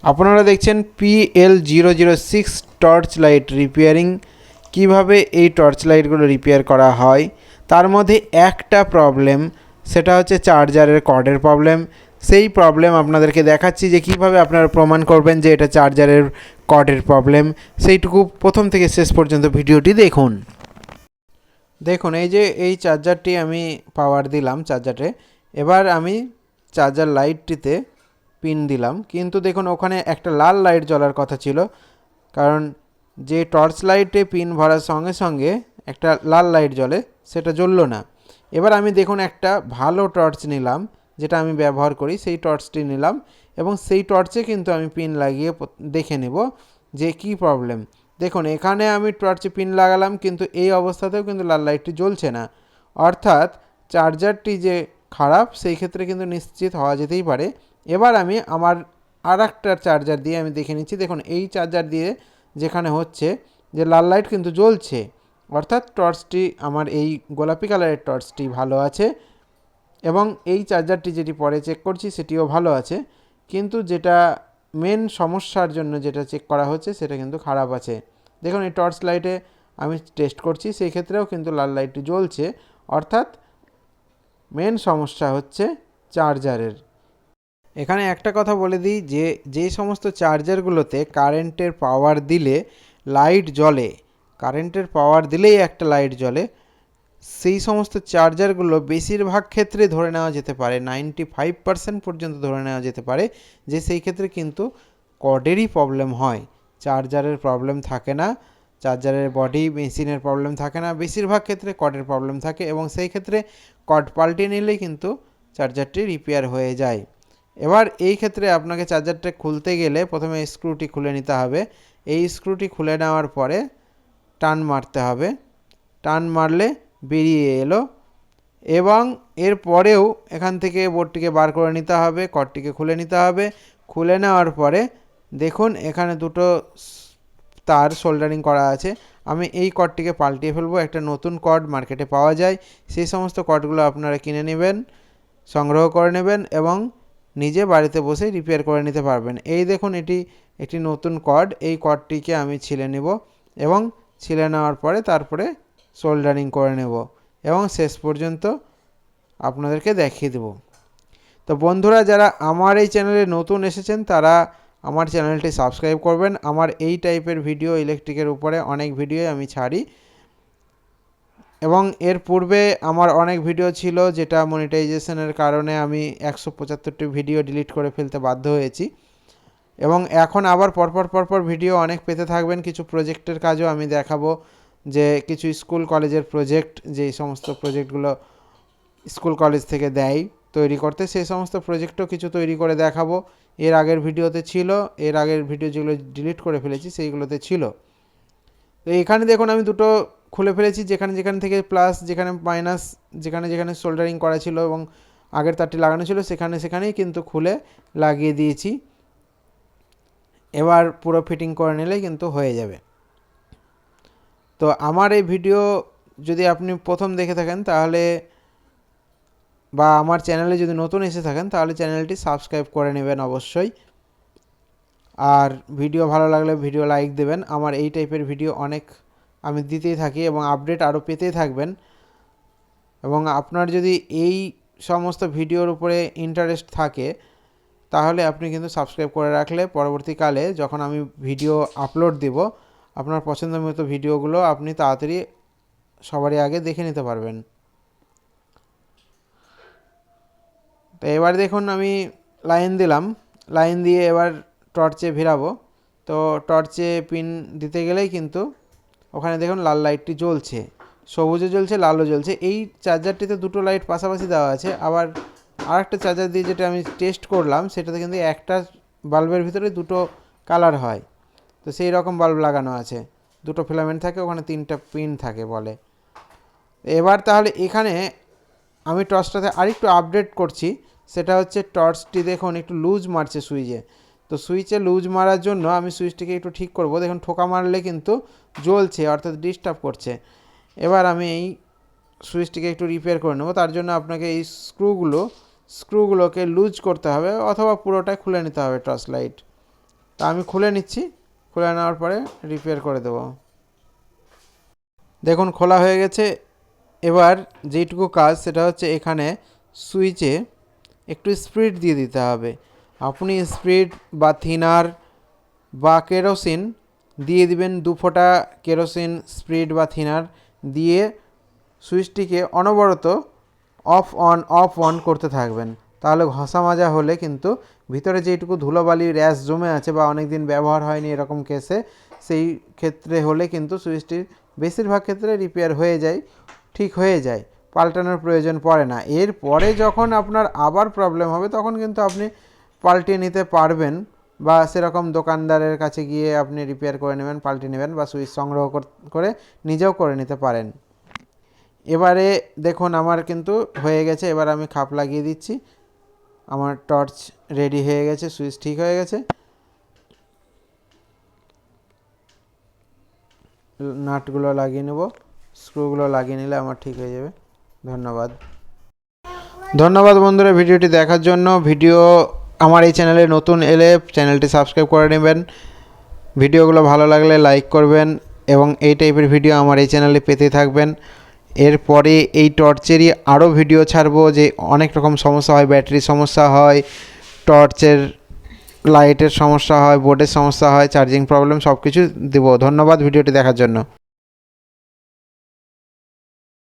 আপনারা দেখছেন PL006 torch light repairing. কিভাবে এই টর্চ লাইটগুলো রিপেয়ার করা হয় তার মধ্যে একটা প্রবলেম, সেটা হচ্ছে চার্জারের কর্ডের প্রবলেম। সেই প্রবলেম আপনাদেরকে দেখাচ্ছি যে কিভাবে আপনারা প্রমাণ করবেন যে এটা চার্জারের কর্ডের প্রবলেম। সেইটুকু প্রথম থেকে শেষ পর্যন্ত ভিডিওটি দেখুন। দেখুন, এই যে এই চার্জারটি আমি পাওয়ার দিলাম চার্জারে। এবার আমি চার্জার লাইটটিতে পিন দিলাম, কিন্তু দেখুন ওখানে একটা লাল লাইট জ্বলার কথা ছিল, কারণ যে টর্চ লাইটে পিন ভরার সঙ্গে সঙ্গে একটা লাল লাইট জ্বলে, সেটা জ্বললো না। এবার আমি দেখুন একটা ভালো টর্চ নিলাম, যেটা আমি ব্যবহার করি, সেই টর্চটি নিলাম এবং সেই টর্চে কিন্তু আমি পিন লাগিয়ে দেখে নেব যে কি প্রবলেম। দেখুন এখানে আমি টর্চে পিন লাগালাম, কিন্তু এই অবস্থাতেও কিন্তু লাল লাইটটি জ্বলছে না, অর্থাৎ চার্জারটি যে খারাপ সেই ক্ষেত্রে কিন্তু নিশ্চিত হওয়া যেতেই পারে। এবার আমি আমার আর একটা চার্জার দিয়ে আমি দেখে নিচ্ছি। দেখুন এই চার্জার দিয়ে যেখানে হচ্ছে যে লাল লাইট কিন্তু জ্বলছে, অর্থাৎ টর্চটি আমার এই গোলাপি কালারের টর্চটি ভালো আছে এবং এই চার্জারটি যেটি পরে চেক করছি সেটিও ভালো আছে, কিন্তু যেটা মেন সমস্যার জন্য যেটা চেক করা হচ্ছে সেটা কিন্তু খারাপ আছে। দেখুন এই টর্চ লাইটে আমি টেস্ট করছি, সেই ক্ষেত্রেও কিন্তু লাল লাইটটি জ্বলছে, অর্থাৎ মেন সমস্যা হচ্ছে চার্জারের। এখানে একটা কথা বলে দিই যে যে সমস্ত চার্জারগুলোতে কারেন্টের পাওয়ার দিলে লাইট জ্বলে, কারেন্টের পাওয়ার দিলেই একটা লাইট জ্বলে, সেই সমস্ত চার্জারগুলো বেশিরভাগ ক্ষেত্রে ধরে নেওয়া যেতে পারে, 95% পর্যন্ত ধরে নেওয়া যেতে পারে যে সেই ক্ষেত্রে কিন্তু কর্ডেরই প্রবলেম হয়, চার্জারের প্রবলেম থাকে না, চার্জারের বডি মেশিনের প্রবলেম থাকে না, বেশিরভাগ ক্ষেত্রে কর্ডের প্রবলেম থাকে এবং সেই ক্ষেত্রে কর্ড পাল্টে নিলেই কিন্তু চার্জারটি রিপেয়ার হয়ে যায়। এবার এই ক্ষেত্রে আপনাকে চার্জারটা খুলতে গেলে প্রথমে স্ক্রুটি খুলে নিতে হবে। এই স্ক্রুটি খুলে নেওয়ার পরে টান মারতে হবে, টান মারলে বেরিয়ে এলো এবং এর পরেও এখান থেকে বোর্ডটিকে বার করে নিতে হবে, কর্ডটিকে খুলে নিতে হবে। খুলে নেওয়ার পরে দেখুন এখানে দুটো তার সোল্ডারিং করা আছে। আমি এই কর্ডটিকে পাল্টিয়ে ফেলবো, একটা নতুন কর্ড মার্কেটে পাওয়া যায়, সেই সমস্ত কর্ডগুলো আপনারা কিনে নেবেন, সংগ্রহ করে নেবেন এবং নিজে বাড়িতে বসে রিপেয়ার করে নিতে পারবেন। এই দেখুন এটি একটি নতুন কর্ড, এই কর্ডটিকে আমি ছিলে নেব এবং ছিলে নেওয়ার পরে তারপরে সোল্ডারিং করে নেব এবং শেষ পর্যন্ত আপনাদেরকে দেখিয়ে দেব। তো বন্ধুরা, যারা আমার এই চ্যানেলে নতুন এসেছেন তারা আমার চ্যানেলটি সাবস্ক্রাইব করবেন। আমার এই টাইপের ভিডিও ইলেকট্রিকের উপরে অনেক ভিডিও আমি ছাড়ি এবং এর পূর্বে আমার অনেক ভিডিও ছিল যেটা মনিটাইজেশনের কারণে আমি 175টি ভিডিও ডিলিট করে ফেলতে বাধ্য হয়েছি এবং এখন আবার পরপর ভিডিও অনেক পেতে থাকবেন। কিছু প্রজেক্টের কাজও আমি দেখাবো, যে কিছু স্কুল কলেজের প্রজেক্ট, যেই সমস্ত প্রজেক্টগুলো স্কুল কলেজ থেকে দেয় তৈরি করতে, সেই সমস্ত প্রজেক্টও কিছু তৈরি করে দেখাবো। এর আগের ভিডিওতে ছিল, এর আগের ভিডিও যেগুলো ডিলিট করে ফেলেছি সেইগুলোতে ছিল। তো এখানে দেখুন আমি দুটো খুলে ফেলেছি, যেখানে যেখানে থেকে প্লাস, যেখানে মাইনাস, যেখানে যেখানে সোল্ডারিং করা ছিল এবং আগের তারটি লাগানো ছিল সেখানেই কিন্তু খুলে লাগিয়ে দিয়েছি। এবার পুরো ফিটিং করে নিলে কিন্তু হয়ে যাবে। তো আমার এই ভিডিও যদি আপনি প্রথম দেখে থাকেন তাহলে, বা আমার চ্যানেলে যদি নতুন এসে থাকেন তাহলে চ্যানেলটি সাবস্ক্রাইব করে নেবেন অবশ্যই, আর ভিডিও ভালো লাগলে ভিডিও লাইক দেবেন। আমার এই টাইপের ভিডিও অনেক আমি দিতেই থাকি এবং আপডেট আরও পেতেই থাকবেন। এবং আপনার যদি এই সমস্ত ভিডিওর উপরে ইন্টারেস্ট থাকে তাহলে আপনি কিন্তু সাবস্ক্রাইব করে রাখলে পরবর্তীকালে যখন আমি ভিডিও আপলোড দেব, আপনার পছন্দ মতো ভিডিওগুলো আপনি তাড়াতাড়ি সবারই আগে দেখে নিতে পারবেন। তো এবার দেখুন আমি লাইন দিলাম, লাইন দিয়ে এবার টর্চে ভিড়াবো। তো টর্চে পিন দিতে গেলেই কিন্তু ওখানে দেখুন লাল লাইটটি জ্বলছে, সবুজও জ্বলছে, লালও জ্বলছে। এই চার্জারটিতে দুটো লাইট পাশাপাশি দেওয়া আছে। আবার আরেকটা চার্জার দিয়ে যেটা আমি টেস্ট করলাম সেটাতে কিন্তু একটা বাল্বের ভিতরে দুটো কালার হয়, তো সেই রকম বাল্ব লাগানো আছে, দুটো ফিলামেন্ট থাকে, ওখানে 3টা পিন থাকে বলে। এবার তাহলে এখানে আমি টর্চটাতে আরেকটু আপডেট করছি, সেটা হচ্ছে টর্চটি দেখুন একটু লুজ মারছে সুইচে। তো সুইচে লুজ মারার জন্য আমি সুইচটিকে একটু ঠিক করব। দেখুন ঠোকা মারলে কিন্তু জ্বলছে, অর্থাৎ ডিস্টার্ব করছে। এবার আমি এই সুইচটিকে একটু রিপেয়ার করে নেব। তার জন্য আপনাকে এই স্ক্রুগুলোকে লুজ করতে হবে অথবা পুরোটাই খুলে নিতে হবে টর্চ লাইট। তা আমি খুলে নিচ্ছি, খুলে নেওয়ার পরে রিপেয়ার করে দেবো। দেখুন খোলা হয়ে গেছে। এবার যেইটুকু কাজ সেটা হচ্ছে এখানে সুইচে একটু স্পিড দিয়ে দিতে হবে। আপনি স্পিড বা থিনার বা কেরোসিন দিয়ে দিবেন, 2 ফোঁটা কেরোসিন স্পিড বা থিনার দিয়ে সুইচটিকে অনবরত অফ অন করতে থাকবেন। তাহলে ঘষা মাজা হলে কিন্তু ভিতরে যেইটুকু ধুলোবালি র্যাশ জমে আছে বা অনেক দিন ব্যবহার হয়নি এরকম কেসে, সেই ক্ষেত্রে হলে কিন্তু সুইচটির বেশিরভাগ ক্ষেত্রে রিপেয়ার হয়ে যায়, ঠিক হয়ে যায়, পাল্টানোর প্রয়োজন পড়ে না। এরপরে যখন আপনার আবার প্রবলেম হবে তখন কিন্তু আপনি পাল্টিয়ে নিতে পারবেন, বা সেরকম দোকানদারের কাছে গিয়ে আপনি রিপেয়ার করে নেবেন, পাল্টিয়ে নেবেন, বা সুইচ সংগ্রহ করে নিজেও করে নিতে পারেন। এবারে দেখুন আমার কিন্তু হয়ে গেছে। এবার আমি খাপ লাগিয়ে দিচ্ছি। আমার টর্চ রেডি হয়ে গেছে, সুইচ ঠিক হয়ে গেছে। নাটগুলো লাগিয়ে নেব, স্ক্রুগুলো লাগিয়ে নিলে আমার ঠিক হয়ে যাবে। ধন্যবাদ বন্ধুরা ভিডিওটি দেখার জন্য। আমার এই চ্যানেলে নতুন এলে চ্যানেলটি সাবস্ক্রাইব করে নেবেন। ভিডিওগুলো ভালো লাগলে লাইক করবেন এবং এই টাইপের ভিডিও আমার এই চ্যানেলে পেতে থাকবেন। এরপরে এই টর্চেরই আরও ভিডিও ছাড়বো, যে অনেক রকম সমস্যা হয়, ব্যাটারির সমস্যা হয়, টর্চের লাইটের সমস্যা হয়, বোর্ডের সমস্যা হয়, চার্জিং প্রবলেম, সব কিছু দেবো। ধন্যবাদ ভিডিওটি দেখার জন্য।